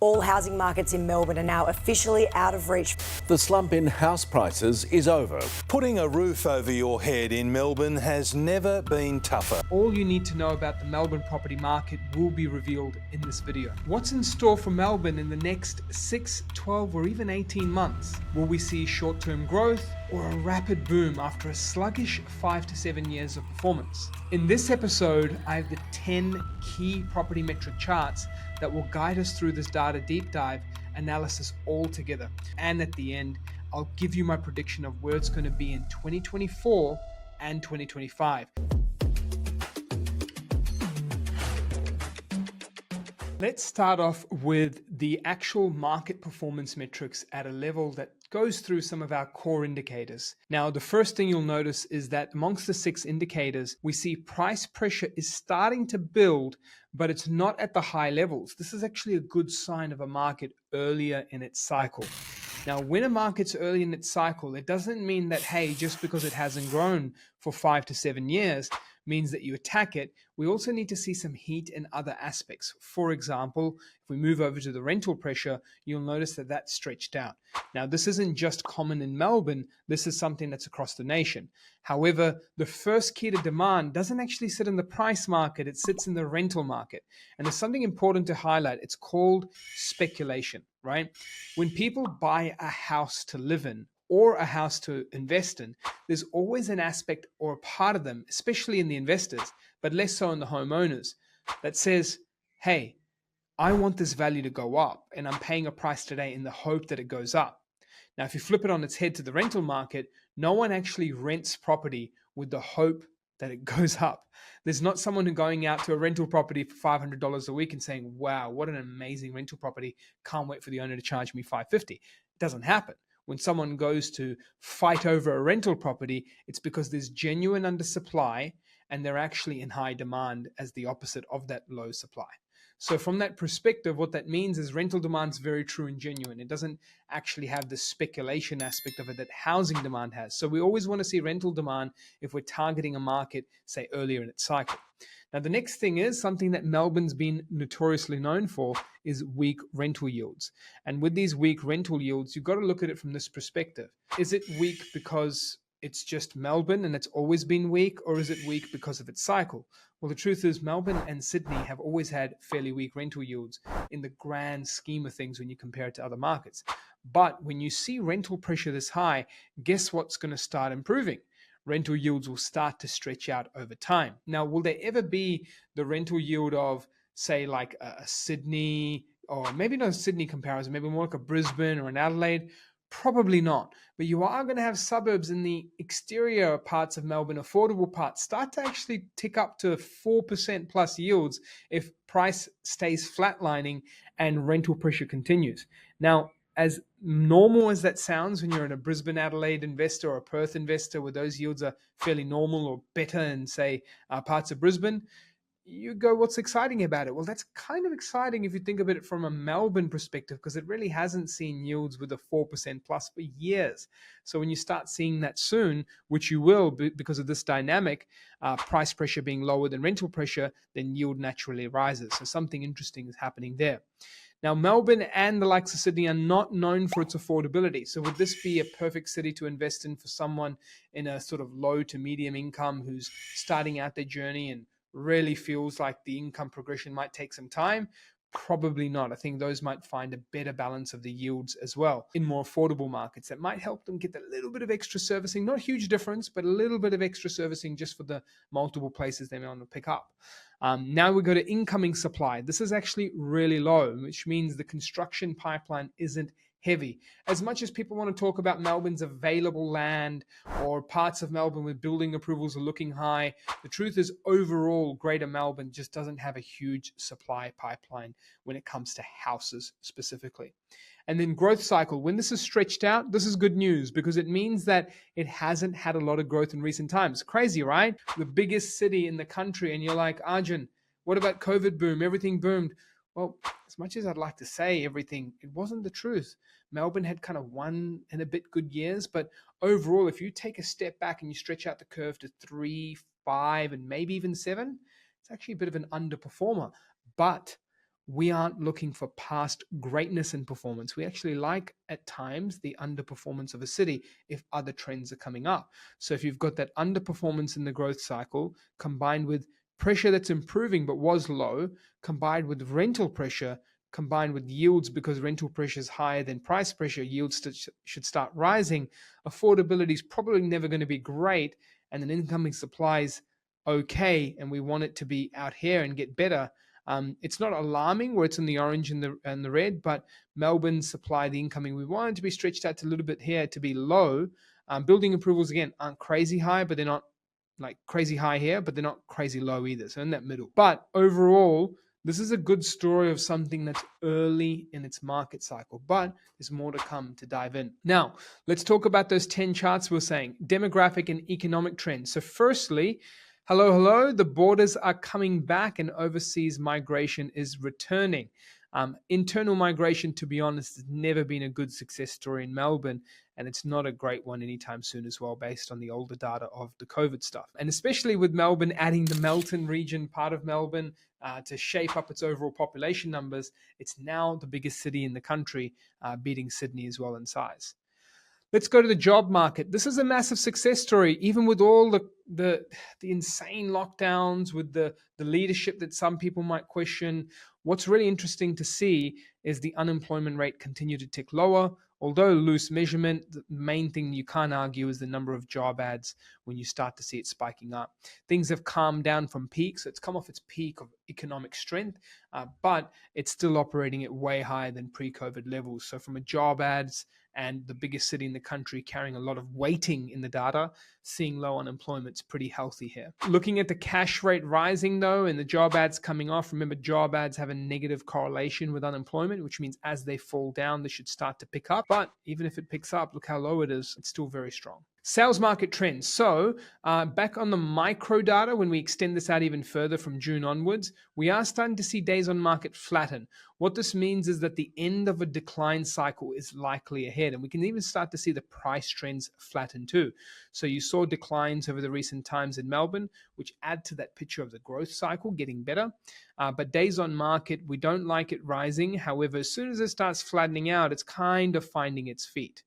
all housing markets in Melbourne are now officially out of reach. The slump in house prices is over. Putting a roof over your head in Melbourne has never been tougher. All you need to know about the Melbourne property market will be revealed in this video. What's in store for Melbourne in the next 6, 12 or even 18 months? Will we see short-term growth or a rapid boom after a sluggish 5 to 7 years of performance? In this episode, I have the 10 key property metric charts that will guide us through this data deep dive analysis all together. And at the end, I'll give you my prediction of where it's going to be in 2024 and 2025. Let's start off with the actual market performance metrics at a level that goes through some of our core indicators. Now, the first thing you'll notice is that amongst the 6 indicators, we see price pressure is starting to build, but it's not at the high levels. This is actually a good sign of a market earlier in its cycle. Now, when a market's early in its cycle, it doesn't mean that, hey, just because it hasn't grown for 5 to 7 years, means that you attack it. We also need to see some heat in other aspects. For example, if we move over to the rental pressure, you'll notice that that's stretched out. Now, this isn't just common in Melbourne. This is something that's across the nation. However, the first key to demand doesn't actually sit in the price market. It sits in the rental market. And there's something important to highlight. It's called speculation, right? When people buy a house to live in, or a house to invest in, there's always an aspect or a part of them, especially in the investors, but less so in the homeowners, that says, hey, I want this value to go up and I'm paying a price today in the hope that it goes up. Now, if you flip it on its head to the rental market, no one actually rents property with the hope that it goes up. There's not someone who going out to a rental property for $500 a week and saying, wow, what an amazing rental property. Can't wait for the owner to charge me $550. It doesn't happen. When someone goes to fight over a rental property, it's because there's genuine undersupply and they're actually in high demand as the opposite of that low supply. So from that perspective, what that means is rental demand is very true and genuine. It doesn't actually have the speculation aspect of it that housing demand has. So we always want to see rental demand if we're targeting a market, say, earlier in its cycle. Now, the next thing is something that Melbourne's been notoriously known for is weak rental yields. And with these weak rental yields, you've got to look at it from this perspective. Is it weak because it's just Melbourne and it's always been weak, or is it weak because of its cycle? Well, the truth is Melbourne and Sydney have always had fairly weak rental yields in the grand scheme of things when you compare it to other markets. But when you see rental pressure this high, guess what's going to start improving? Rental yields will start to stretch out over time. Now, will there ever be the rental yield of, say, like a Sydney, or maybe not a Sydney comparison, maybe more like a Brisbane or an Adelaide? Probably not. But you are going to have suburbs in the exterior parts of Melbourne, affordable parts, start to actually tick up to 4% plus yields if price stays flatlining and rental pressure continues. Now, as normal as that sounds when you're in a Brisbane, Adelaide investor or a Perth investor where those yields are fairly normal or better in, say, parts of Brisbane, you go, what's exciting about it? Well, that's kind of exciting if you think about it from a Melbourne perspective, because it really hasn't seen yields with a 4% plus for years. So when you start seeing that soon, which you will because of this dynamic, price pressure being lower than rental pressure, then yield naturally rises. So something interesting is happening there. Now, Melbourne and the likes of Sydney are not known for its affordability. So would this be a perfect city to invest in for someone in a sort of low to medium income who's starting out their journey and really feels like the income progression might take some time? Probably not. I think those might find a better balance of the yields as well in more affordable markets that might help them get a little bit of extra servicing, not a huge difference, but a little bit of extra servicing just for the multiple places they may want to pick up. Now we go to incoming supply. This is actually really low, which means the construction pipeline isn't heavy. As much as people want to talk about Melbourne's available land or parts of Melbourne with building approvals are looking high, the truth is overall Greater Melbourne just doesn't have a huge supply pipeline when it comes to houses specifically. And then growth cycle, when this is stretched out, this is good news because it means that it hasn't had a lot of growth in recent times. Crazy, right? The biggest city in the country, and you're like, Arjun, what about COVID boom? Everything boomed. Well, as much as I'd like to say everything, it wasn't the truth. Melbourne had kind of 1 and a bit good years, but overall, if you take a step back and you stretch out the curve to 3, 5, and maybe even 7, it's actually a bit of an underperformer. But we aren't looking for past greatness and performance. We actually like at times the underperformance of a city if other trends are coming up. So if you've got that underperformance in the growth cycle combined with pressure that's improving but was low, combined with rental pressure, combined with yields, because rental pressure is higher than price pressure, yields should start rising. Affordability is probably never going to be great, and then incoming supply is okay, and we want it to be out here and get better. It's not alarming where it's in the orange and the red, but Melbourne's supply, the incoming, we want it to be stretched out a little bit here to be low. Building approvals again aren't crazy high, but they're not like crazy high here, but they're not crazy low either. So in that middle. But overall, this is a good story of something that's early in its market cycle, but there's more to come to dive in. Now, let's talk about those 10 charts we're saying, demographic and economic trends. So firstly, hello, the borders are coming back and overseas migration is returning. Internal migration, to be honest, has never been a good success story in Melbourne, and it's not a great one anytime soon as well, based on the older data of the COVID stuff. And especially with Melbourne adding the Melton region, part of Melbourne, to shape up its overall population numbers, it's now the biggest city in the country, beating Sydney as well in size. Let's go to the job market. This is a massive success story, even with all the insane lockdowns, with the leadership that some people might question. What's really interesting to see is the unemployment rate continue to tick lower. Although loose measurement, the main thing you can't argue is the number of job ads when you start to see it spiking up. Things have calmed down from peak, so it's come off its peak of economic strength, but it's still operating at way higher than pre-COVID levels. So from a job ads and the biggest city in the country carrying a lot of weighting in the data, seeing low unemployment is pretty healthy here. Looking at the cash rate rising though, and the job ads coming off, remember job ads have a negative correlation with unemployment, which means as they fall down, they should start to pick up. But even if it picks up, look how low it is, it's still very strong. Sales market trends. So back on the micro data, when we extend this out even further from June onwards, we are starting to see days on market flatten. What this means is that the end of a decline cycle is likely ahead, and we can even start to see the price trends flatten too. So you saw declines over the recent times in Melbourne, which add to that picture of the growth cycle getting better. But days on market, we don't like it rising. However, as soon as it starts flattening out, it's kind of finding its feet.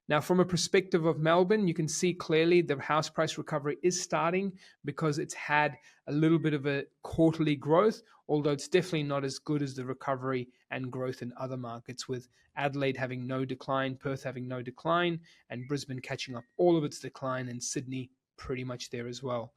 Now, from a perspective of Melbourne, you can see clearly the house price recovery is starting because it's had a little bit of a quarterly growth, although it's definitely not as good as the recovery and growth in other markets, with Adelaide having no decline, Perth having no decline, and Brisbane catching up all of its decline, and Sydney pretty much there as well.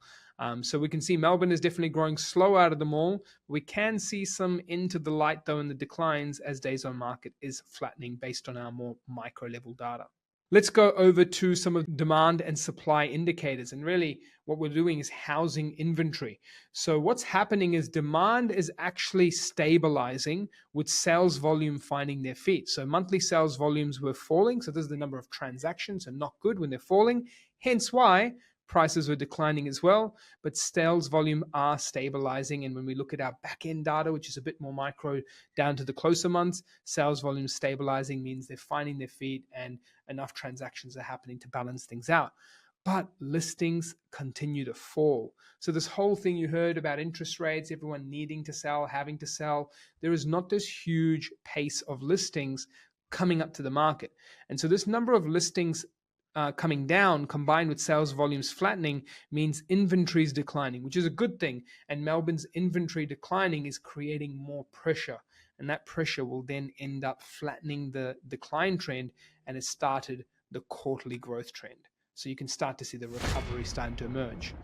So we can see Melbourne is definitely growing slow out of them all. We can see some into the light, though, in the declines as days on market is flattening based on our more micro level data. Let's go over to some of demand and supply indicators. And really what we're doing is housing inventory. So what's happening is demand is actually stabilizing with sales volume finding their feet. So monthly sales volumes were falling. So this is the number of transactions, and not good when they're falling. Hence why prices were declining as well, but sales volume are stabilizing. And when we look at our back end data, which is a bit more micro down to the closer months, sales volume stabilizing means they're finding their feet and enough transactions are happening to balance things out. But listings continue to fall. So this whole thing you heard about interest rates, everyone needing to sell, having to sell, there is not this huge pace of listings coming up to the market. And so this number of listings coming down combined with sales volumes flattening means inventory is declining, which is a good thing. And Melbourne's inventory declining is creating more pressure. And that pressure will then end up flattening the decline trend, and it started the quarterly growth trend. So you can start to see the recovery starting to emerge.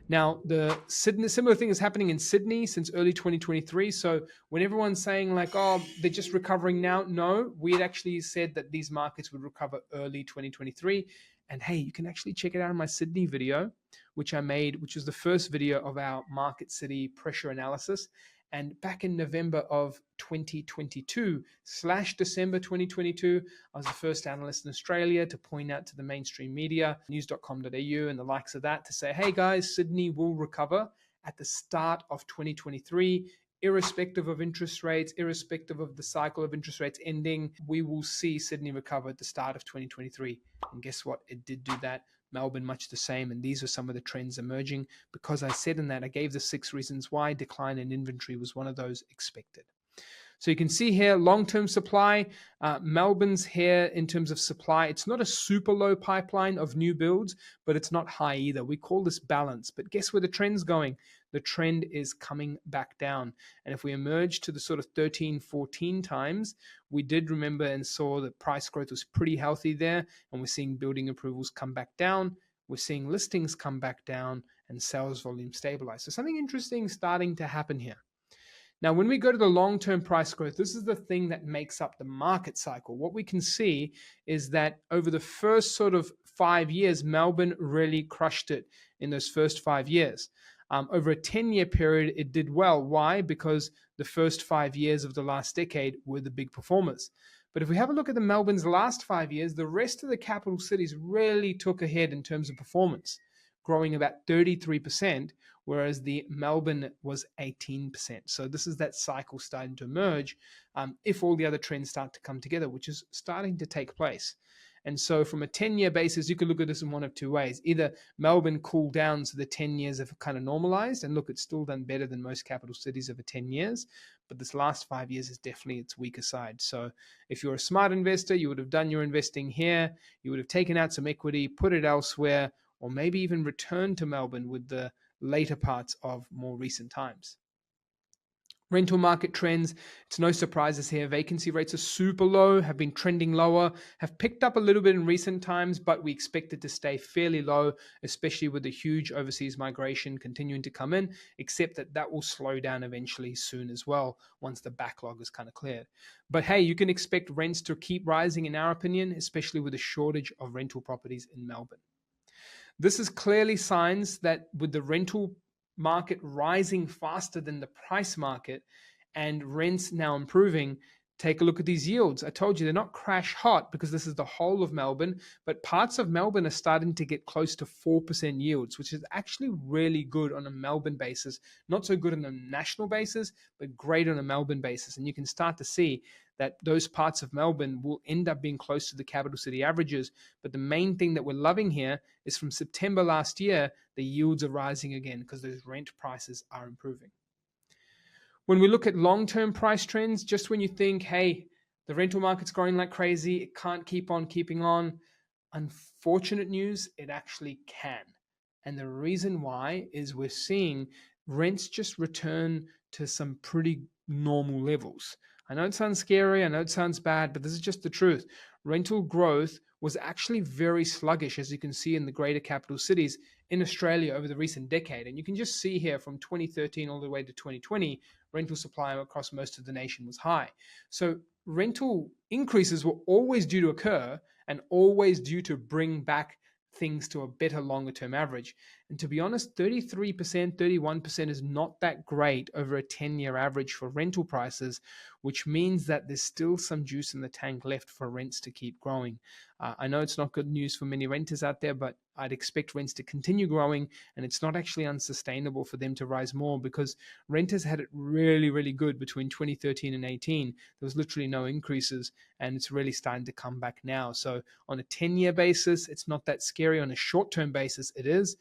Now, the similar thing is happening in Sydney since early 2023. So when everyone's saying like, oh, they're just recovering now, no, we had actually said that these markets would recover early 2023. And hey, you can actually check it out in my Sydney video, which I made, which was the first video of our market city pressure analysis. And back in November of 2022/December 2022, I was the first analyst in Australia to point out to the mainstream media, news.com.au and the likes of that, to say, hey guys, Sydney will recover at the start of 2023, irrespective of interest rates, irrespective of the cycle of interest rates ending. We will see Sydney recover at the start of 2023. And guess what? It did do that. Melbourne, much the same. And these are some of the trends emerging because I said in that, I gave the 6 reasons why decline in inventory was one of those expected. So you can see here, long-term supply, Melbourne's here in terms of supply. It's not a super low pipeline of new builds, but it's not high either. We call this balance. But guess where the trend's going? The trend is coming back down. And if we emerge to the sort of 13, 14 times, we did remember and saw that price growth was pretty healthy there. And we're seeing building approvals come back down. We're seeing listings come back down and sales volume stabilize. So something interesting starting to happen here. Now, when we go to the long-term price growth, this is the thing that makes up the market cycle. What we can see is that over the first sort of 5 years, Melbourne really crushed it in those first 5 years. Over a 10-year period, it did well. Why? Because the first 5 years of the last decade were the big performers. But if we have a look at the Melbourne's last 5 years, the rest of the capital cities really took a hit in terms of performance, growing about 33%, whereas the Melbourne was 18%. So this is that cycle starting to emerge if all the other trends start to come together, which is starting to take place. And so from a 10-year basis, you could look at this in one of two ways. Either Melbourne cooled down, so the 10 years have kind of normalized, and look, it's still done better than most capital cities over 10 years, but this last 5 years is definitely its weaker side. So if you're a smart investor, you would have done your investing here, you would have taken out some equity, put it elsewhere, or maybe even returned to Melbourne with the later parts of more recent times. Rental market trends, it's no surprises here. Vacancy rates are super low, have been trending lower, have picked up a little bit in recent times, but we expect it to stay fairly low, especially with the huge overseas migration continuing to come in, except that that will slow down eventually soon as well, once the backlog is kind of cleared. But hey, you can expect rents to keep rising in our opinion, especially with a shortage of rental properties in Melbourne. This is clearly signs that with the rental market rising faster than the price market and rents now improving, take a look at these yields. I told you they're not crash hot because this is the whole of Melbourne, but parts of Melbourne are starting to get close to 4% yields, which is actually really good on a Melbourne basis. Not so good on a national basis, but great on a Melbourne basis. And you can start to see that those parts of Melbourne will end up being close to the capital city averages. But the main thing that we're loving here is from September last year, the yields are rising again because those rent prices are improving. When we look at long-term price trends, just when you think, hey, the rental market's growing like crazy, it can't keep on keeping on, unfortunate news, it actually can. And the reason why is we're seeing rents just return to some pretty normal levels. I know it sounds scary, I know it sounds bad, but this is just the truth. Rental growth was actually very sluggish, as you can see in the greater capital cities in Australia over the recent decade. And you can just see here from 2013 all the way to 2020, rental supply across most of the nation was high. So rental increases were always due to occur and always due to bring back things to a better longer term average. And to be honest, 33%, 31% is not that great over a 10-year average for rental prices, which means that there's still some juice in the tank left for rents to keep growing. I know it's not good news for many renters out there, but I'd expect rents to continue growing, and it's not actually unsustainable for them to rise more because renters had it really, really good between 2013 and 18. There was literally no increases, and it's really starting to come back now. So on a 10-year basis, it's not that scary. On a short-term basis, it is.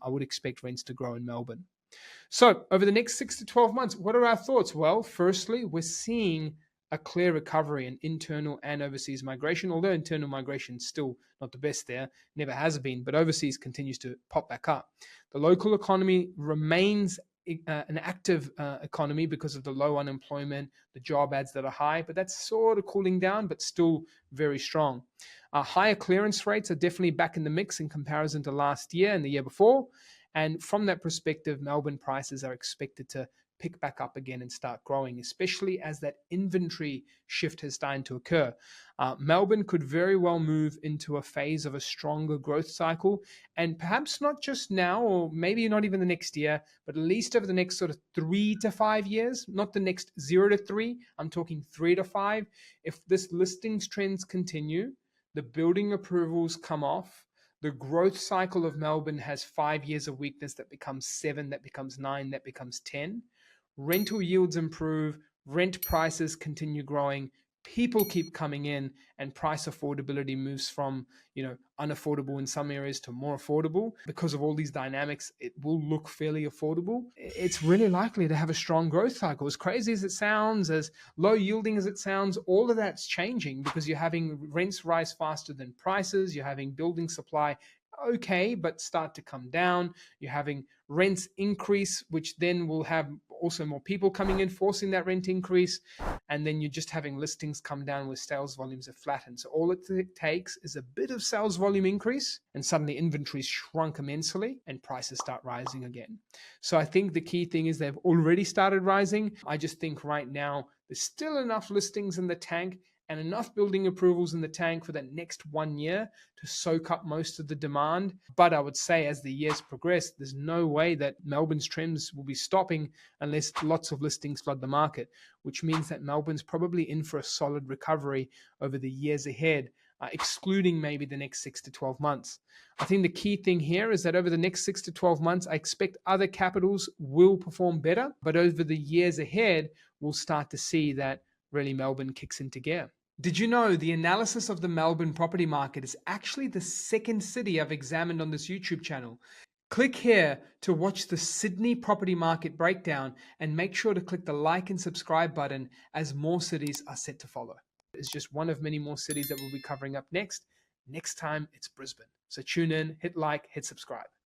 I would expect rents to grow in Melbourne. So over the next 6 to 12 months, what are our thoughts? Well, firstly, we're seeing a clear recovery in internal and overseas migration, although internal migration is still not the best there, never has been, but overseas continues to pop back up. The local economy remains an active economy because of the low unemployment, the job ads that are high, but that's sort of cooling down, but still very strong. Higher clearance rates are definitely back in the mix in comparison to last year and the year before. And from that perspective, Melbourne prices are expected to pick back up again and start growing, especially as that inventory shift has started to occur. Melbourne could very well move into a phase of a stronger growth cycle, and perhaps not just now, or maybe not even the next year, but at least over the next sort of 3 to 5 years, not the next 0 to 3, I'm talking 3 to 5. If this listings trends continue, the building approvals come off, the growth cycle of Melbourne has 5 years of weakness that becomes 7, that becomes 9, that becomes 10. Rental yields improve, rent prices continue growing, people keep coming in and price affordability moves from, unaffordable in some areas to more affordable because of all these dynamics, it will look fairly affordable. It's really likely to have a strong growth cycle. As crazy as it sounds, as low yielding as it sounds, all of that's changing because you're having rents rise faster than prices. You're having building supply okay, but start to come down. You're having rents increase, which then will have also more people coming in, forcing that rent increase. And then you're just having listings come down with sales volumes have flattened. So all it takes is a bit of sales volume increase, and suddenly inventories shrunk immensely and prices start rising again. So I think the key thing is they've already started rising. I just think right now there's still enough listings in the tank and enough building approvals in the tank for the next 1 year to soak up most of the demand. But I would say as the years progress, there's no way that Melbourne's trends will be stopping unless lots of listings flood the market, which means that Melbourne's probably in for a solid recovery over the years ahead, excluding maybe the next 6 to 12 months. I think the key thing here is that over the next 6 to 12 months, I expect other capitals will perform better, but over the years ahead, we'll start to see that really Melbourne kicks into gear. Did you know the analysis of the Melbourne property market is actually the second city I've examined on this YouTube channel? Click here to watch the Sydney property market breakdown and make sure to click the like and subscribe button as more cities are set to follow. It's just one of many more cities that we'll be covering up next. Next time it's Brisbane. So tune in, hit like, hit subscribe.